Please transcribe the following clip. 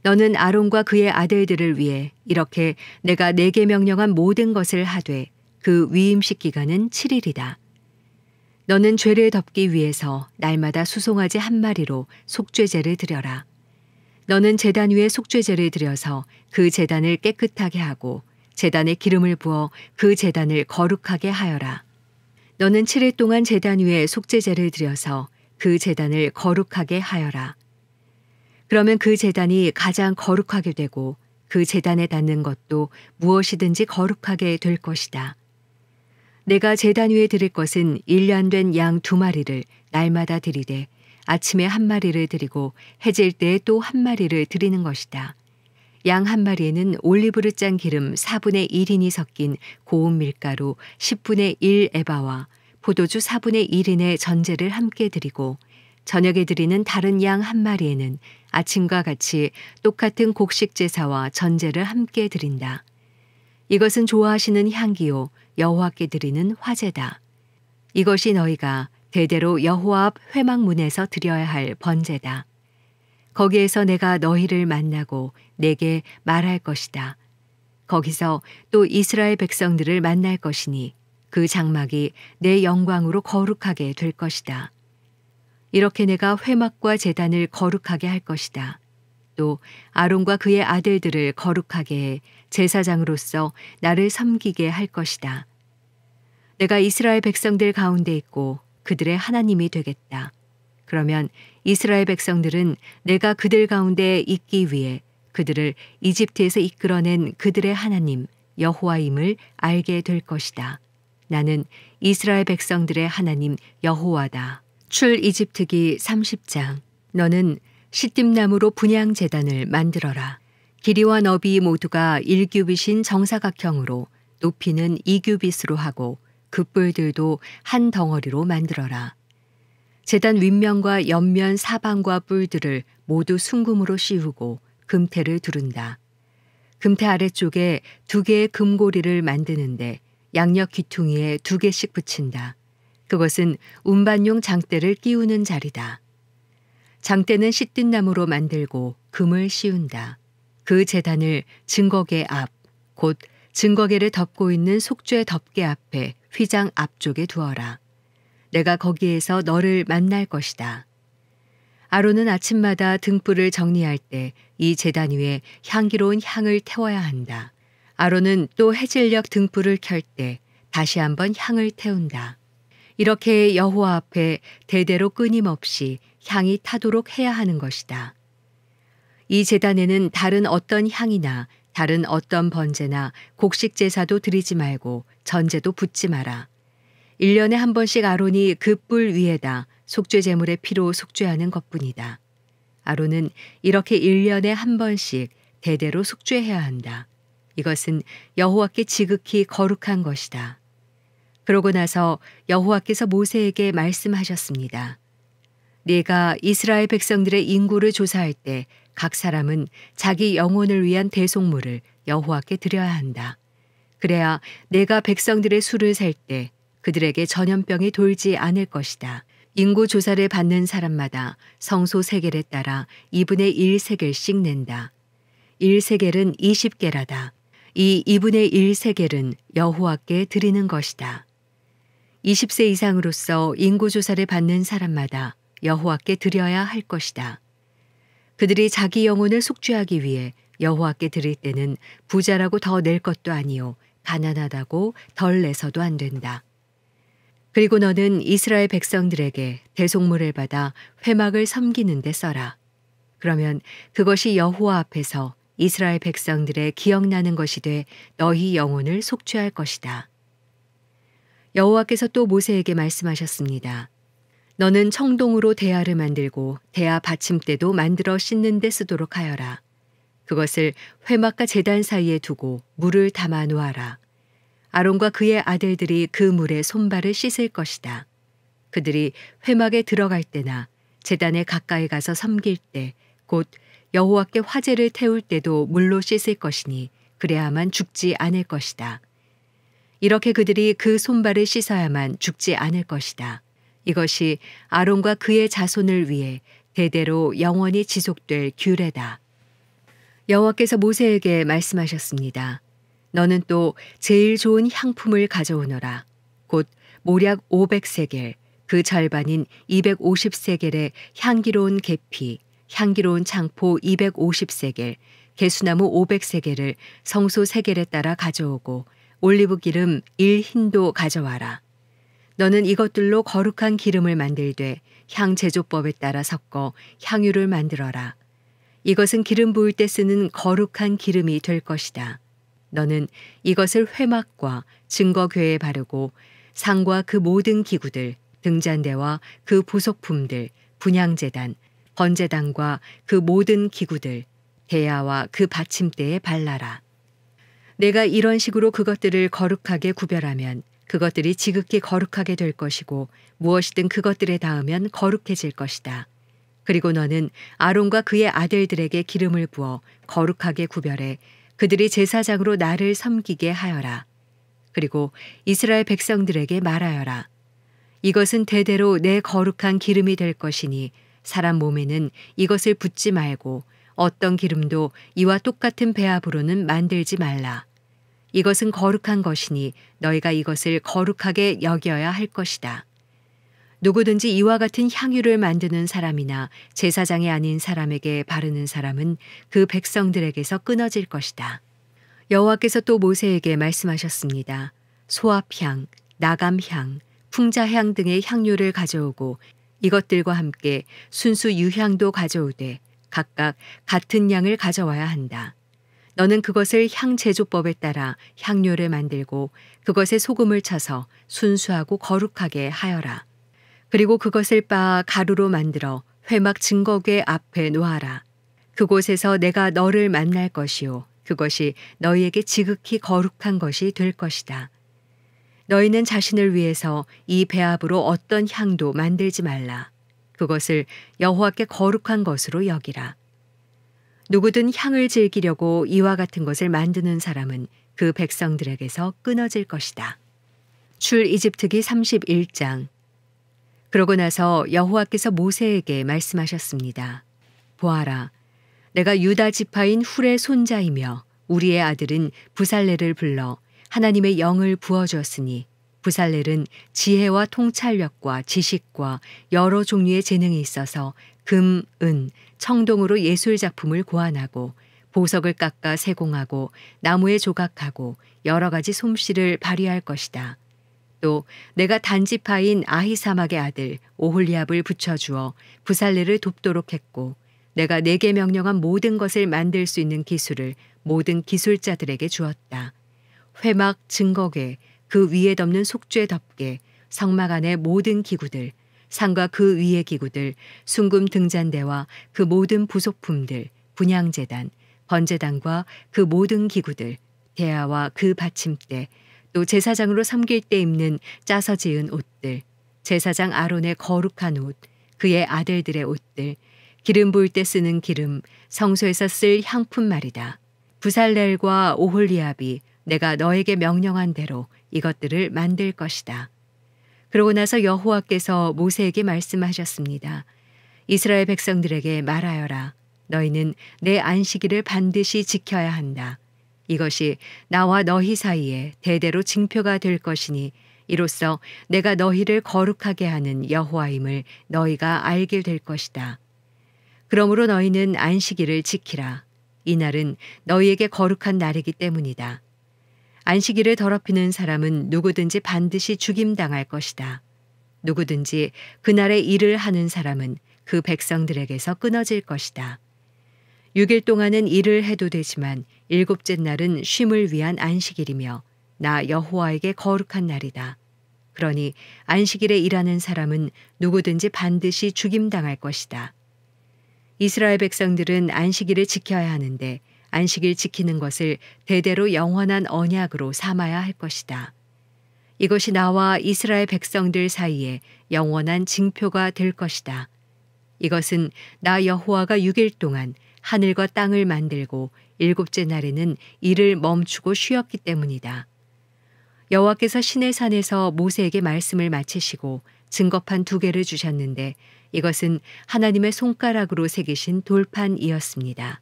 너는 아론과 그의 아들들을 위해 이렇게 내가 내게 명령한 모든 것을 하되 그 위임식 기간은 7일이다. 너는 죄를 덮기 위해서 날마다 수송아지 한 마리로 속죄제를 드려라. 너는 제단 위에 속죄제를 드려서 그 제단을 깨끗하게 하고 제단에 기름을 부어 그 제단을 거룩하게 하여라. 너는 7일 동안 제단 위에 속죄제를 드려서 그 제단을 거룩하게 하여라. 그러면 그 제단이 가장 거룩하게 되고 그 제단에 닿는 것도 무엇이든지 거룩하게 될 것이다. 내가 제단 위에 드릴 것은 1년 된 양 2마리를 날마다 드리되 아침에 1마리를 드리고 해질 때에 또 1마리를 드리는 것이다. 양 1마리에는 올리브를 짠 기름 4분의 1인이 섞인 고운 밀가루 10분의 1 에바와 포도주 4분의 1인의 전제를 함께 드리고 저녁에 드리는 다른 양 1마리에는 아침과 같이 똑같은 곡식 제사와 전제를 함께 드린다. 이것은 좋아하시는 향기요 여호와께 드리는 화제다. 이것이 너희가 대대로 여호와 앞 회막문에서 드려야 할 번제다. 거기에서 내가 너희를 만나고 내게 말할 것이다. 거기서 또 이스라엘 백성들을 만날 것이니 그 장막이 내 영광으로 거룩하게 될 것이다. 이렇게 내가 회막과 제단을 거룩하게 할 것이다. 또 아론과 그의 아들들을 거룩하게 해 제사장으로서 나를 섬기게 할 것이다. 내가 이스라엘 백성들 가운데 있고 그들의 하나님이 되겠다. 그러면 이스라엘 백성들은 내가 그들 가운데 있기 위해 그들을 이집트에서 이끌어낸 그들의 하나님 여호와임을 알게 될 것이다. 나는 이스라엘 백성들의 하나님 여호와다. 출 이집트기 30장. 너는 시띠나무로 분향 제단을 만들어라. 길이와 너비 모두가 1규빗인 정사각형으로 높이는 2규빗으로 하고 그 뿔들도 한 덩어리로 만들어라. 제단 윗면과 옆면 사방과 뿔들을 모두 순금으로 씌우고 금태를 두른다. 금태 아래쪽에 2개의 금고리를 만드는데 양옆 귀퉁이에 2개씩 붙인다. 그것은 운반용 장대를 끼우는 자리다. 장대는 시띠나무로 만들고 금을 씌운다. 그 제단을 증거계 앞, 곧 증거계를 덮고 있는 속죄 덮개 앞에 휘장 앞쪽에 두어라. 내가 거기에서 너를 만날 것이다. 아론은 아침마다 등불을 정리할 때 이 제단 위에 향기로운 향을 태워야 한다. 아론은 또 해질녘 등불을 켤 때 다시 한번 향을 태운다. 이렇게 여호와 앞에 대대로 끊임없이 향이 타도록 해야 하는 것이다. 이 제단에는 다른 어떤 향이나 다른 어떤 번제나 곡식 제사도 드리지 말고 전제도 붓지 마라. 1년에 한 번씩 아론이 그 뿔 위에다 속죄 제물의 피로 속죄하는 것뿐이다. 아론은 이렇게 1년에 한 번씩 대대로 속죄해야 한다. 이것은 여호와께 지극히 거룩한 것이다. 그러고 나서 여호와께서 모세에게 말씀하셨습니다. 네가 이스라엘 백성들의 인구를 조사할 때 각 사람은 자기 영혼을 위한 대속물을 여호와께 드려야 한다. 그래야 내가 백성들의 수를 셀 때 그들에게 전염병이 돌지 않을 것이다. 인구 조사를 받는 사람마다 성소 세겔에 따라 2분의 1 세겔씩 낸다. 1 세겔은 20게라다. 이 2분의 1 세겔은 여호와께 드리는 것이다. 20세 이상으로서 인구 조사를 받는 사람마다 여호와께 드려야 할 것이다. 그들이 자기 영혼을 속죄하기 위해 여호와께 드릴 때는 부자라고 더 낼 것도 아니요 가난하다고 덜 내서도 안 된다. 그리고 너는 이스라엘 백성들에게 대속물을 받아 회막을 섬기는 데 써라. 그러면 그것이 여호와 앞에서 이스라엘 백성들의 기억나는 것이 돼 너희 영혼을 속죄할 것이다. 여호와께서 또 모세에게 말씀하셨습니다. 너는 청동으로 대야를 만들고 대야 받침대도 만들어 씻는 데 쓰도록 하여라. 그것을 회막과 제단 사이에 두고 물을 담아 놓아라. 아론과 그의 아들들이 그 물에 손발을 씻을 것이다. 그들이 회막에 들어갈 때나 제단에 가까이 가서 섬길 때 곧 여호와께 화제를 태울 때도 물로 씻을 것이니 그래야만 죽지 않을 것이다. 이렇게 그들이 그 손발을 씻어야만 죽지 않을 것이다. 이것이 아론과 그의 자손을 위해 대대로 영원히 지속될 규례다. 여호와께서 모세에게 말씀하셨습니다. 너는 또 제일 좋은 향품을 가져오너라. 곧 모략 500세겔, 그 절반인 250세겔의 향기로운 계피, 향기로운 창포 250세겔, 개수나무 500세겔을 성소 세겔에 따라 가져오고 올리브 기름 1흰도 가져와라. 너는 이것들로 거룩한 기름을 만들되 향 제조법에 따라 섞어 향유를 만들어라. 이것은 기름 부을 때 쓰는 거룩한 기름이 될 것이다. 너는 이것을 회막과 증거궤에 바르고 상과 그 모든 기구들, 등잔대와 그 부속품들, 분향제단, 번제단과 그 모든 기구들, 대야와 그 받침대에 발라라. 내가 이런 식으로 그것들을 거룩하게 구별하면 그것들이 지극히 거룩하게 될 것이고 무엇이든 그것들에 닿으면 거룩해질 것이다. 그리고 너는 아론과 그의 아들들에게 기름을 부어 거룩하게 구별해 그들이 제사장으로 나를 섬기게 하여라. 그리고 이스라엘 백성들에게 말하여라. 이것은 대대로 내 거룩한 기름이 될 것이니 사람 몸에는 이것을 붓지 말고 어떤 기름도 이와 똑같은 배합으로는 만들지 말라. 이것은 거룩한 것이니 너희가 이것을 거룩하게 여겨야 할 것이다. 누구든지 이와 같은 향유를 만드는 사람이나 제사장이 아닌 사람에게 바르는 사람은 그 백성들에게서 끊어질 것이다. 여호와께서 또 모세에게 말씀하셨습니다. 소합향, 나감향, 풍자향 등의 향유를 가져오고 이것들과 함께 순수 유향도 가져오되 각각 같은 양을 가져와야 한다. 너는 그것을 향 제조법에 따라 향료를 만들고 그것에 소금을 쳐서 순수하고 거룩하게 하여라. 그리고 그것을 빻아 가루로 만들어 회막 증거궤 앞에 놓아라. 그곳에서 내가 너를 만날 것이요 그것이 너희에게 지극히 거룩한 것이 될 것이다. 너희는 자신을 위해서 이 배합으로 어떤 향도 만들지 말라. 그것을 여호와께 거룩한 것으로 여기라. 누구든 향을 즐기려고 이와 같은 것을 만드는 사람은 그 백성들에게서 끊어질 것이다. 출 이집트기 31장. 그러고 나서 여호와께서 모세에게 말씀하셨습니다. 보아라, 내가 유다 지파인 훌의 손자이며 우리의 아들은 부살렐을 불러 하나님의 영을 부어주었으니 부살렐은 지혜와 통찰력과 지식과 여러 종류의 재능이 있어서 금, 은, 청동으로 예술 작품을 고안하고 보석을 깎아 세공하고 나무에 조각하고 여러 가지 솜씨를 발휘할 것이다. 또 내가 단지파인 아히사막의 아들 오홀리압을 붙여주어 부살렐을 돕도록 했고 내가 내게 명령한 모든 것을 만들 수 있는 기술을 모든 기술자들에게 주었다. 회막 증거궤, 그 위에 덮는 속죄 덮개, 성막 안의 모든 기구들, 상과 그 위의 기구들, 순금 등잔대와 그 모든 부속품들, 분향제단, 번제단과 그 모든 기구들, 대야와 그 받침대, 또 제사장으로 섬길 때 입는 짜서 지은 옷들, 제사장 아론의 거룩한 옷, 그의 아들들의 옷들, 기름 부을 때 쓰는 기름, 성소에서 쓸 향품 말이다. 부살렐과 오홀리압이 내가 너에게 명령한 대로 이것들을 만들 것이다. 그러고 나서 여호와께서 모세에게 말씀하셨습니다. 이스라엘 백성들에게 말하여라. 너희는 내 안식일을 반드시 지켜야 한다. 이것이 나와 너희 사이에 대대로 징표가 될 것이니 이로써 내가 너희를 거룩하게 하는 여호와임을 너희가 알게 될 것이다. 그러므로 너희는 안식일을 지키라. 이날은 너희에게 거룩한 날이기 때문이다. 안식일을 더럽히는 사람은 누구든지 반드시 죽임당할 것이다. 누구든지 그날에 일을 하는 사람은 그 백성들에게서 끊어질 것이다. 6일 동안은 일을 해도 되지만 7째 날은 쉼을 위한 안식일이며 나 여호와에게 거룩한 날이다. 그러니 안식일에 일하는 사람은 누구든지 반드시 죽임당할 것이다. 이스라엘 백성들은 안식일을 지켜야 하는데 안식일 지키는 것을 대대로 영원한 언약으로 삼아야 할 것이다. 이것이 나와 이스라엘 백성들 사이에 영원한 징표가 될 것이다. 이것은 나 여호와가 6일 동안 하늘과 땅을 만들고 7째 날에는 일을 멈추고 쉬었기 때문이다. 여호와께서 시내산에서 모세에게 말씀을 마치시고 증거판 2개를 주셨는데 이것은 하나님의 손가락으로 새기신 돌판이었습니다.